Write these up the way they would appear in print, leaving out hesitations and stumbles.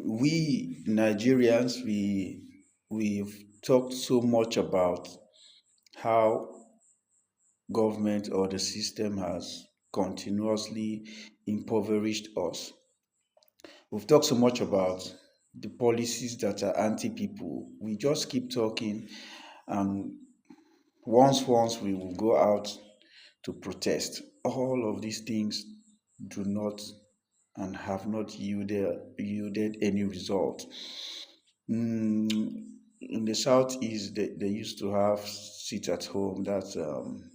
We Nigerians, we've talked so much about how government or the system has continuously impoverished us. We've talked so much about the policies that are anti-people. We just keep talking, and once we will go out to protest. All of these things do not and have not yielded any result. In the southeast, they used to have sit at home. That's um,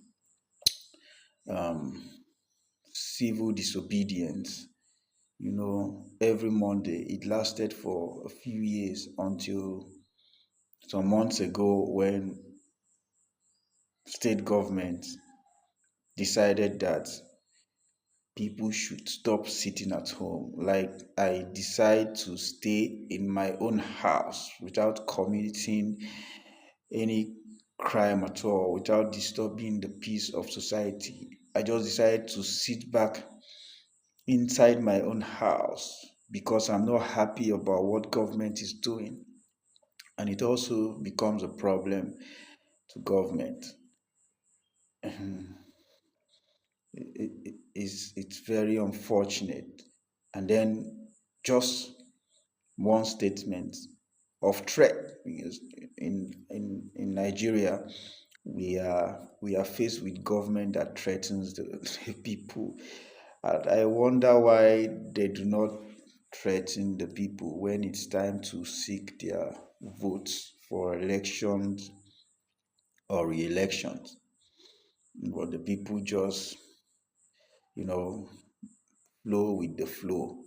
civil disobedience. Every Monday. It lasted for a few years until some months ago when state government decided that people should stop sitting at home. Like, I decide to stay in my own house without committing any crime at all, without disturbing the peace of society. I just decided to sit back inside my own house because I'm not happy about what government is doing. And it also becomes a problem to government. It's very unfortunate. And then just one statement of threat, because in Nigeria we are faced with government that threatens the people. And I wonder why they do not threaten the people when it's time to seek their votes for elections or re-elections. But the people just, you know, flow with the flow.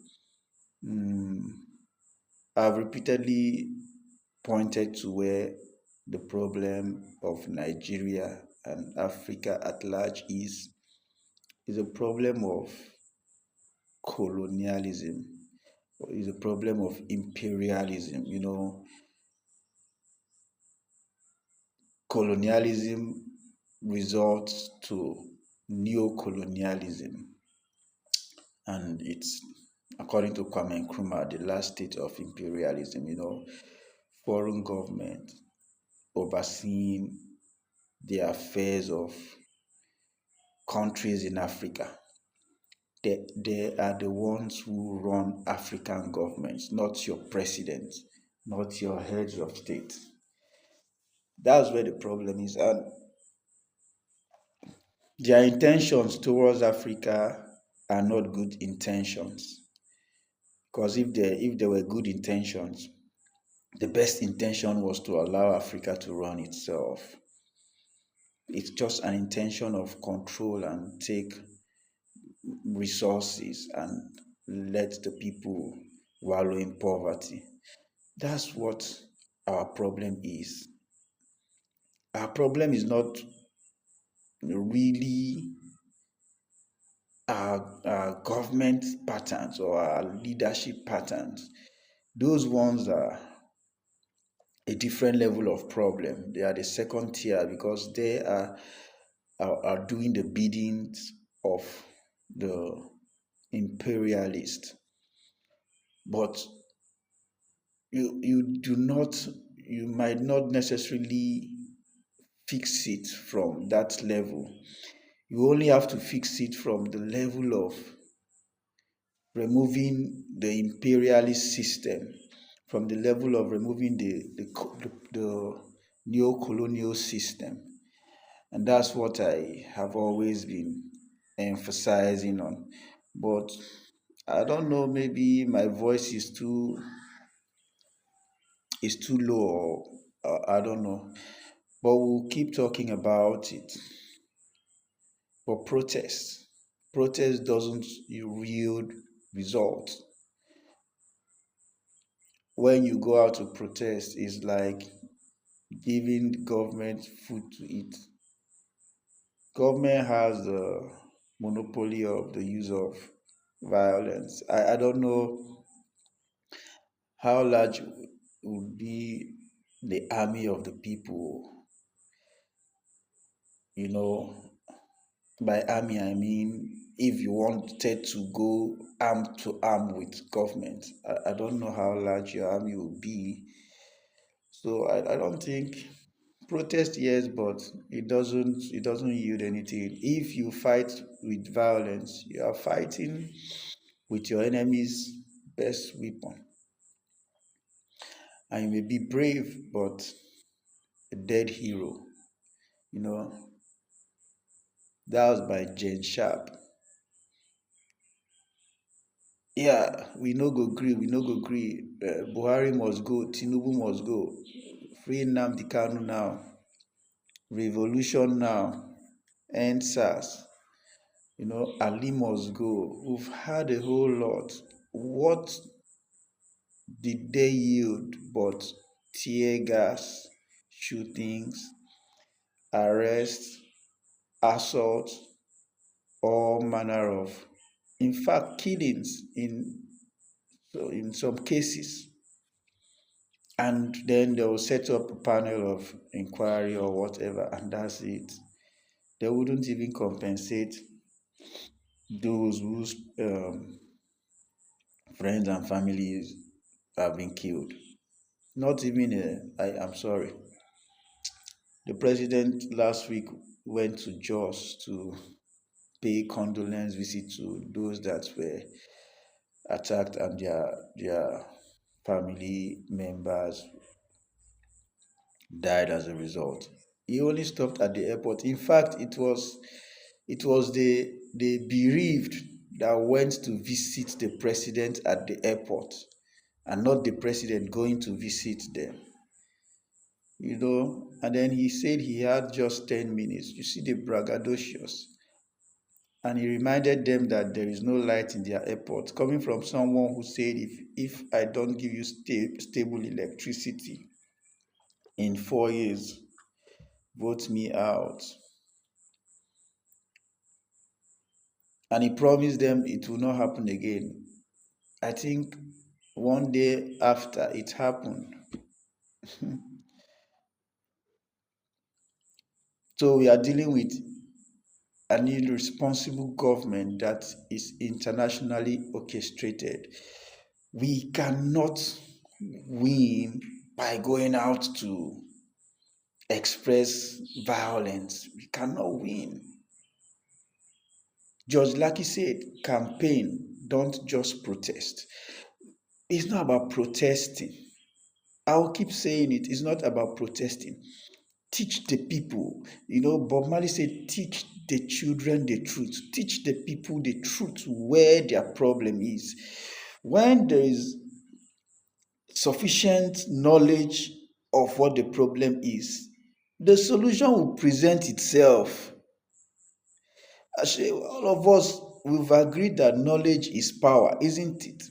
I've repeatedly pointed to where the problem of Nigeria and Africa at large is a problem of colonialism, is a problem of imperialism. Colonialism results to neo-colonialism, and it's, according to Kwame Nkrumah, the last stage of imperialism. Foreign government overseeing the affairs of countries in Africa. They are the ones who run African governments, not your president, not your heads of state. That's where the problem is. And their intentions towards Africa are not good intentions. Because if there were good intentions, the best intention was to allow Africa to run itself. It's just an intention of control and take resources and let the people wallow in poverty. That's what our problem is. Our problem is not really our government patterns or our leadership patterns. Those ones are a different level of problem. They are the second tier because they are doing the biddings of the imperialist. But you might not necessarily fix it from that level. You only have to fix it from the level of removing the imperialist system, from the level of removing the neo-colonial system. And that's what I have always been emphasizing on. But I don't know, maybe my voice is too low, or I don't know. But we'll keep talking about it. But protest doesn't yield results. When you go out to protest, it's like giving the government food to eat. Government has the monopoly of the use of violence. I don't know how large would be the army of the people, you know, By army, I mean if you wanted to go arm to arm with government. I don't know how large your army will be. So I don't think protest, yes, but it doesn't yield anything. If you fight with violence, you are fighting with your enemy's best weapon. And you may be brave, but a dead hero. You know, that was by Jane Sharp. Yeah, we no go gree, we no go gree. Buhari must go, Tinubu must go. Free Nnamdi Kanu now. Revolution now. End SARS. Ali must go. We've had a whole lot. What did they yield but tear gas, shootings, arrests, assault, all manner of, in fact, killings in some cases. And then they will set up a panel of inquiry or whatever, and that's it. They wouldn't even compensate those whose friends and families have been killed. Not even I'm sorry. The president last week went to Jos to pay condolence visit to those that were attacked and their family members died as a result. He only stopped at the airport. In fact, it was the bereaved that went to visit the president at the airport and not the president going to visit them. And then he said he had just 10 minutes. You see the braggadocious. And he reminded them that there is no light in their airport, coming from someone who said, if I don't give you stable electricity in 4 years, vote me out. And he promised them it will not happen again. I think one day after it happened. So we are dealing with an irresponsible government that is internationally orchestrated. We cannot win by going out to express violence. We cannot win. George Lucky said, campaign, don't just protest. It's not about protesting. I'll keep saying it. It's not about protesting. Teach the people. Bob Marley said, teach the children the truth. Teach the people the truth where their problem is. When there is sufficient knowledge of what the problem is, the solution will present itself. Actually, all of us, we've agreed that knowledge is power, isn't it?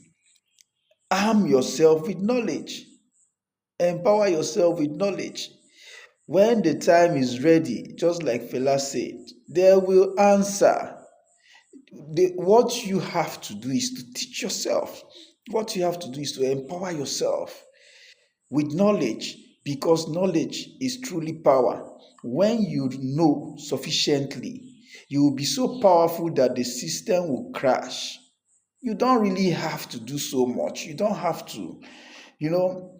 Arm yourself with knowledge. Empower yourself with knowledge. When the time is ready, just like Fela said, they will answer. What you have to do is to teach yourself. What you have to do is to empower yourself with knowledge, because knowledge is truly power. When you know sufficiently, you will be so powerful that the system will crash. You don't really have to do so much. You don't have to. You know,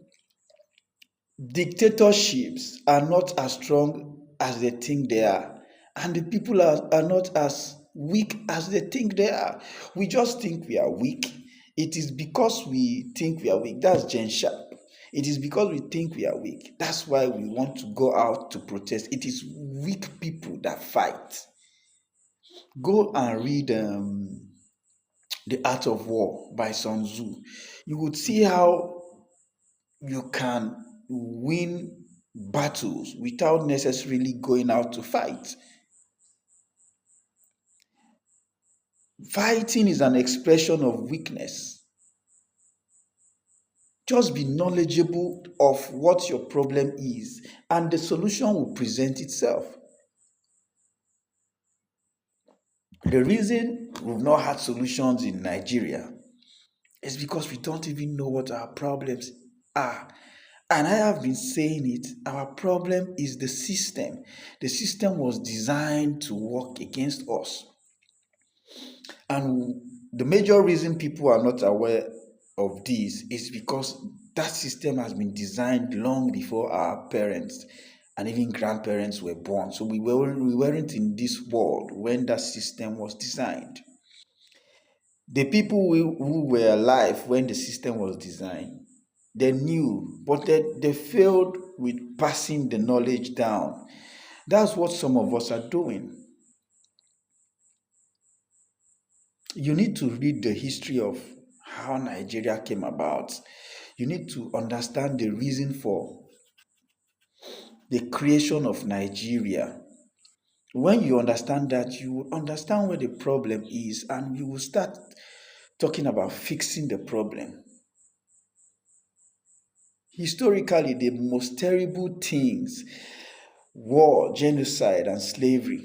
Dictatorships are not as strong as they think they are, and the people are not as weak as they think they are. We just think we are weak. It is because we think we are weak. That's Jen Sharp. It is because we think we are weak. That's why we want to go out to protest. It is weak people that fight. Go and read The Art of War by Sun Tzu. You would see how you can win battles without necessarily going out to fight. Fighting is an expression of weakness. Just be knowledgeable of what your problem is, and the solution will present itself. The reason we've not had solutions in Nigeria is because we don't even know what our problems are. And I have been saying it, our problem is the system. The system was designed to work against us. And the major reason people are not aware of this is because that system has been designed long before our parents and even grandparents were born. So we weren't in this world when that system was designed. The people who were alive when the system was designed, they knew, but they failed with passing the knowledge down. That's what some of us are doing. You need to read the history of how Nigeria came about. You need to understand the reason for the creation of Nigeria. When you understand that, you will understand where the problem is and you will start talking about fixing the problem. Historically, the most terrible things, war, genocide, and slavery,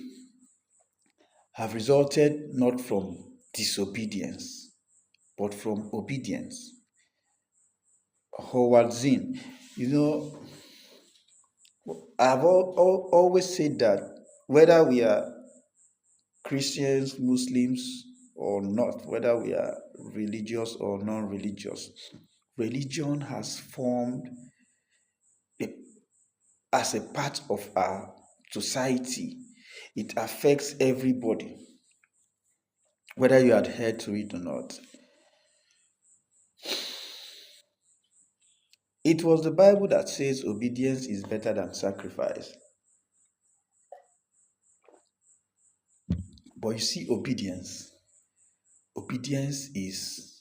have resulted not from disobedience, but from obedience. Howard Zinn, you know, I've always said that whether we are Christians, Muslims, or not, whether we are religious or non religious, religion has formed a, as a part of our society. It affects everybody, whether you adhere to it or not. It was the Bible that says obedience is better than sacrifice. But you see, obedience is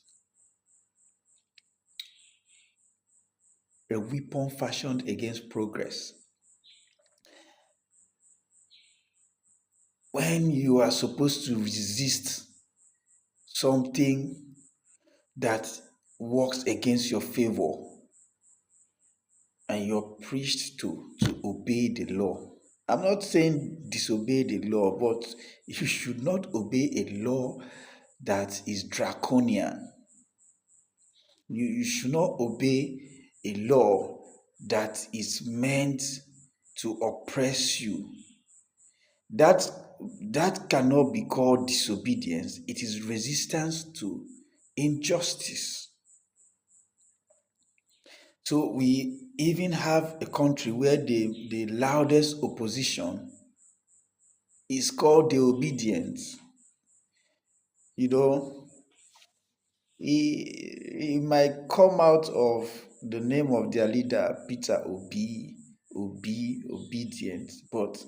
a weapon fashioned against progress. When you are supposed to resist something that works against your favor and you're preached to obey the law. I'm not saying disobey the law, but you should not obey a law that is draconian. You should not obey a law that is meant to oppress you. That that cannot be called disobedience. It is resistance to injustice. So we even have a country where the loudest opposition is called the obedience. You know, he might come out of the name of their leader, Peter Obedient. But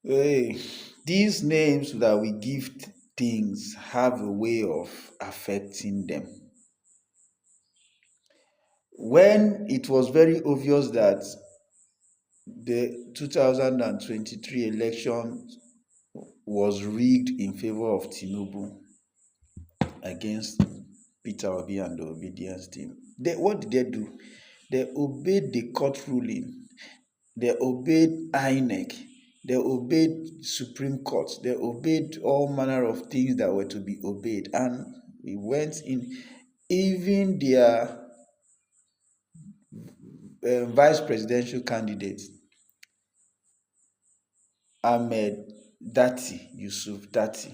hey, these names that we give things have a way of affecting them. When it was very obvious that the 2023 election was rigged in favor of Tinubu against Peter Obi and the obedience team, what did they do? They obeyed the court ruling. They obeyed INEC. They obeyed Supreme Court. They obeyed all manner of things that were to be obeyed. And we went in, even their vice presidential candidate, Ahmed Yusuf Dati.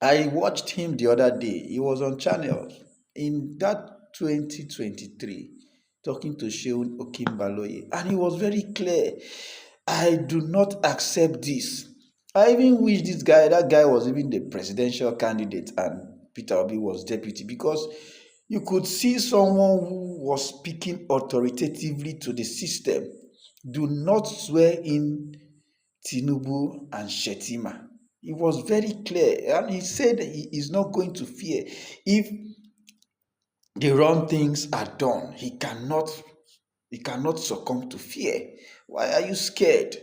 I watched him the other day. He was on channel in that 2023 talking to Sheun Okimbaloye, and he was very clear. I do not accept this. I even wish that guy was even the presidential candidate and Peter Obi was deputy, because you could see someone who was speaking authoritatively to the system. Do not swear in Tinubu and Shetima. He was very clear and he said he is not going to fear. If the wrong things are done, he cannot succumb to fear. Why are you scared?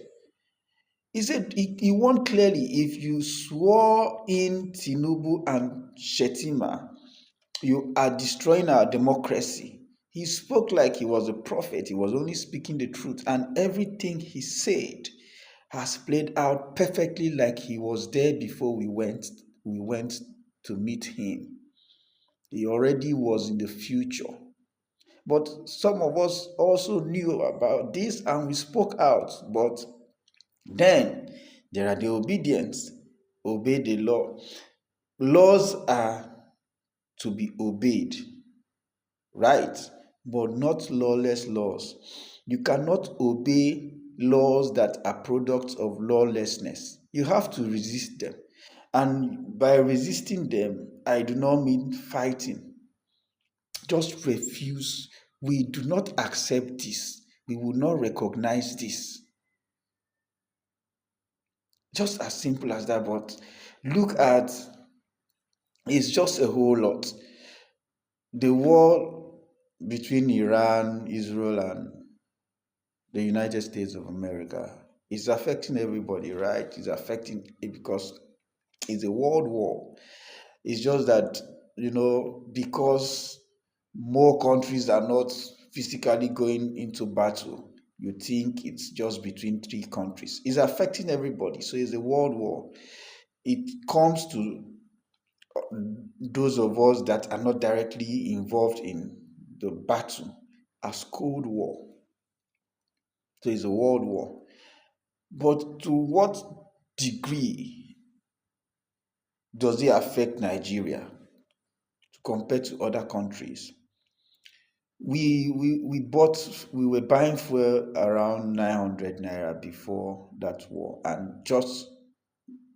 He said he warned clearly, if you swore in Tinubu and Shetima, you are destroying our democracy. He spoke like he was a prophet. He was only speaking the truth, and everything he said has played out perfectly like he was there before we went to meet him. He already was in the future. But some of us also knew about this and we spoke out. But then there are the obedience, obey the law. Laws are to be obeyed, right? But not lawless laws. You cannot obey laws that are products of lawlessness. You have to resist them. And by resisting them, I do not mean fighting. Just refuse. We do not accept this. We will not recognize this. Just as simple as that. But look at, it's just a whole lot. The war between Iran, Israel, and the United States of America is affecting everybody, right? It's affecting it because it's a world war. It's just that, because more countries are not physically going into battle, you think it's just between three countries. It's affecting everybody. So it's a world war. It comes to those of us that are not directly involved in the battle as Cold War. So it's a world war. But to what degree does it affect Nigeria compared to other countries? We were buying fuel around 900 naira before that war, and just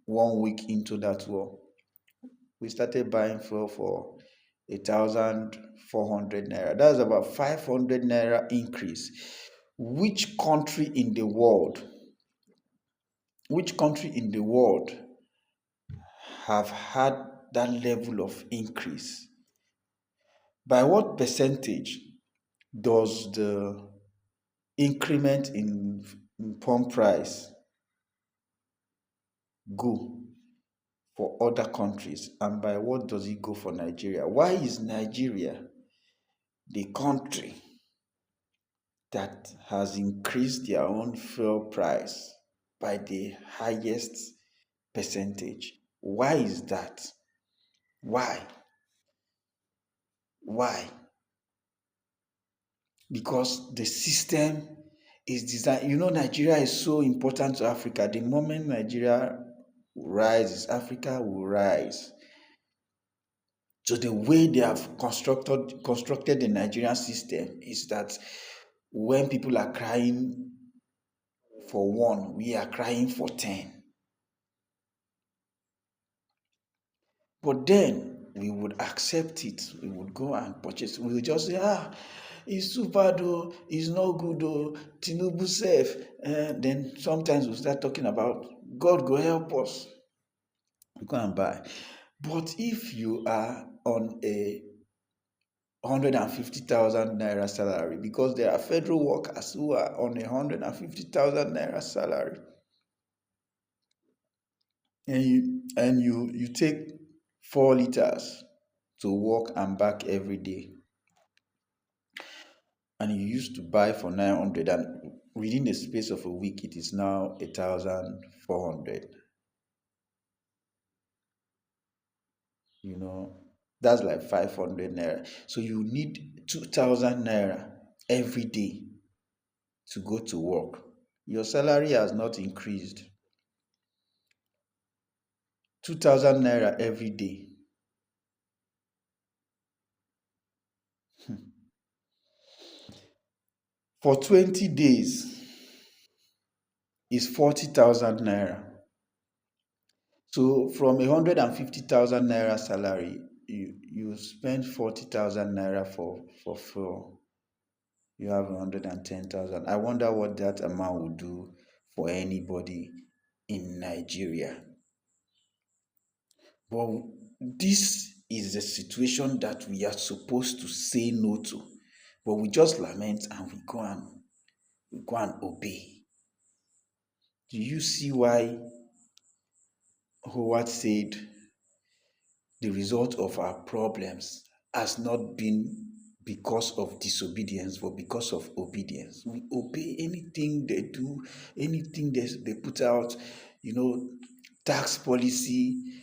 1 week into that war, we started buying fuel for 1,400 naira. That's about 500 naira increase. Which country in the world, which country in the world have had that level of increase? By what percentage does the increment in pump price go for other countries, and by what does it go for Nigeria? Why is Nigeria the country that has increased their own fuel price by the highest percentage? Why is that? Why? Why? Because the system is designed. Nigeria is so important to Africa. The moment Nigeria rises, Africa will rise. So the way they have constructed the Nigerian system is that when people are crying for one, we are crying for 10. But then we would accept it. We would go and purchase. We would just say, it's too bad, oh, it's not good, oh, Tinubu safe. Then sometimes we start talking about God go help us. We go and buy. But if you are on a 150,000 naira salary, because there are federal workers who are on 150,000 naira salary, and you take 4 liters to work and back every day, and you used to buy for 900, and within the space of a week it is now 1,400. That's like 500 naira. So you need 2,000 naira every day to go to work. Your salary has not increased. 2,000 naira every day. For 20 days is 40,000 naira. So from 150,000 naira salary, you spend 40,000 naira for fuel. You have 110,000. I wonder what that amount would do for anybody in Nigeria. But this is the situation that we are supposed to say no to. But we just lament and we go and obey. Do you see why Howard said the result of our problems has not been because of disobedience, but because of obedience? We obey anything they do, anything they put out, tax policy.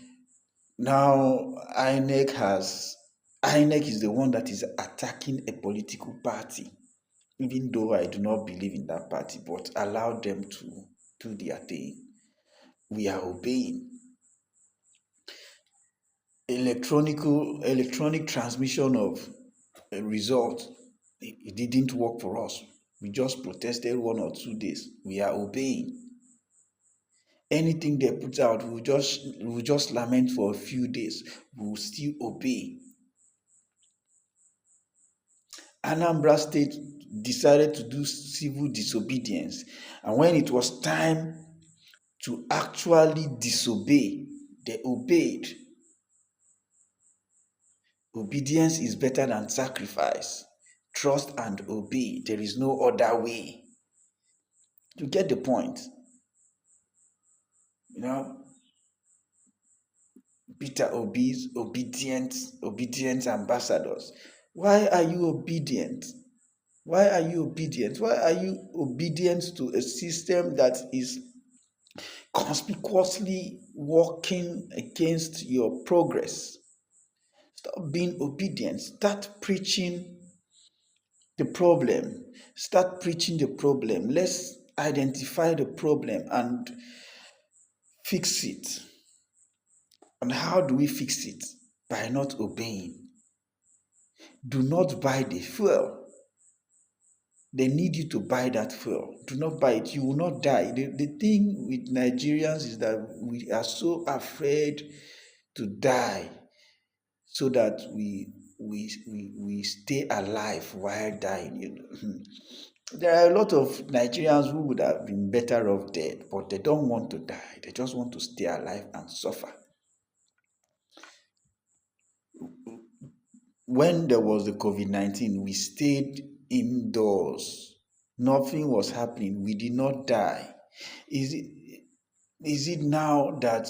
Now INEC has INEC is the one that is attacking a political party, even though I do not believe in that party, but allow them to do their thing. We are obeying. Electronic transmission of a result, it didn't work for us. We just protested 1 or 2 days. We are obeying. Anything they put out, we'll just lament for a few days. We'll still obey. Anambra State decided to do civil disobedience, and when it was time to actually disobey, they obeyed. Obedience is better than sacrifice. Trust and obey. There is no other way. You get the point. You know, Peter obeys, obedient ambassadors. Why are you obedient? Why are you obedient? Why are you obedient to a system that is conspicuously working against your progress? Stop being obedient. Start preaching the problem. Start preaching the problem. Let's identify the problem and fix it. And how do we fix it? By not obeying. Do not buy the fuel. They need you to buy that fuel. Do not buy it. You will not die. The thing with Nigerians is that we are so afraid to die so that we stay alive while dying. There are a lot of Nigerians who would have been better off dead, but they don't want to die. They just want to stay alive and suffer. When there was the COVID-19, we stayed indoors. Nothing was happening. We did not die. Is it is it now that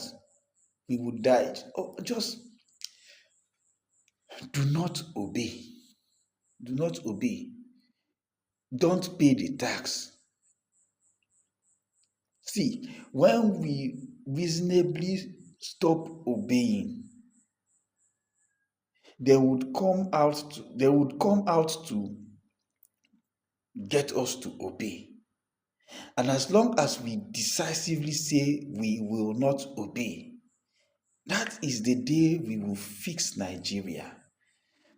we would die? Oh, just do not obey. Do not obey. Don't pay the tax. See, when we reasonably stop obeying, they would come out to get us to obey. And as long as we decisively say we will not obey, that is the day we will fix Nigeria.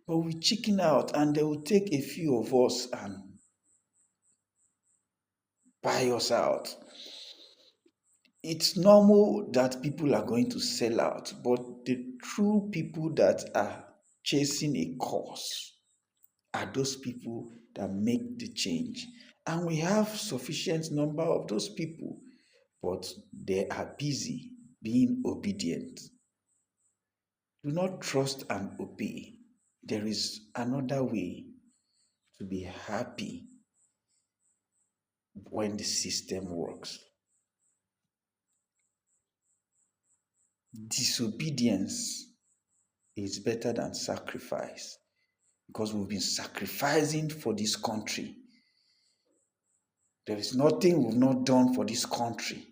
But we chicken out and they will take a few of us and buy us out. It's normal that people are going to sell out, but the true people that are chasing a cause are those people that make the change. And we have sufficient number of those people, but they are busy being obedient. Do not trust and obey. There is another way to be happy when the system works. Disobedience is better than sacrifice because we've been sacrificing for this country. There is nothing we've not done for this country.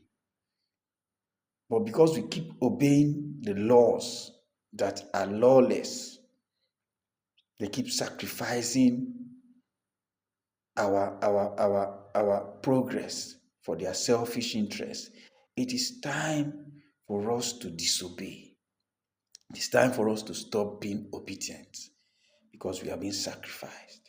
But because we keep obeying the laws that are lawless, they keep sacrificing our progress for their selfish interests. It is time for us to disobey. It's time for us to stop being obedient because we are being sacrificed.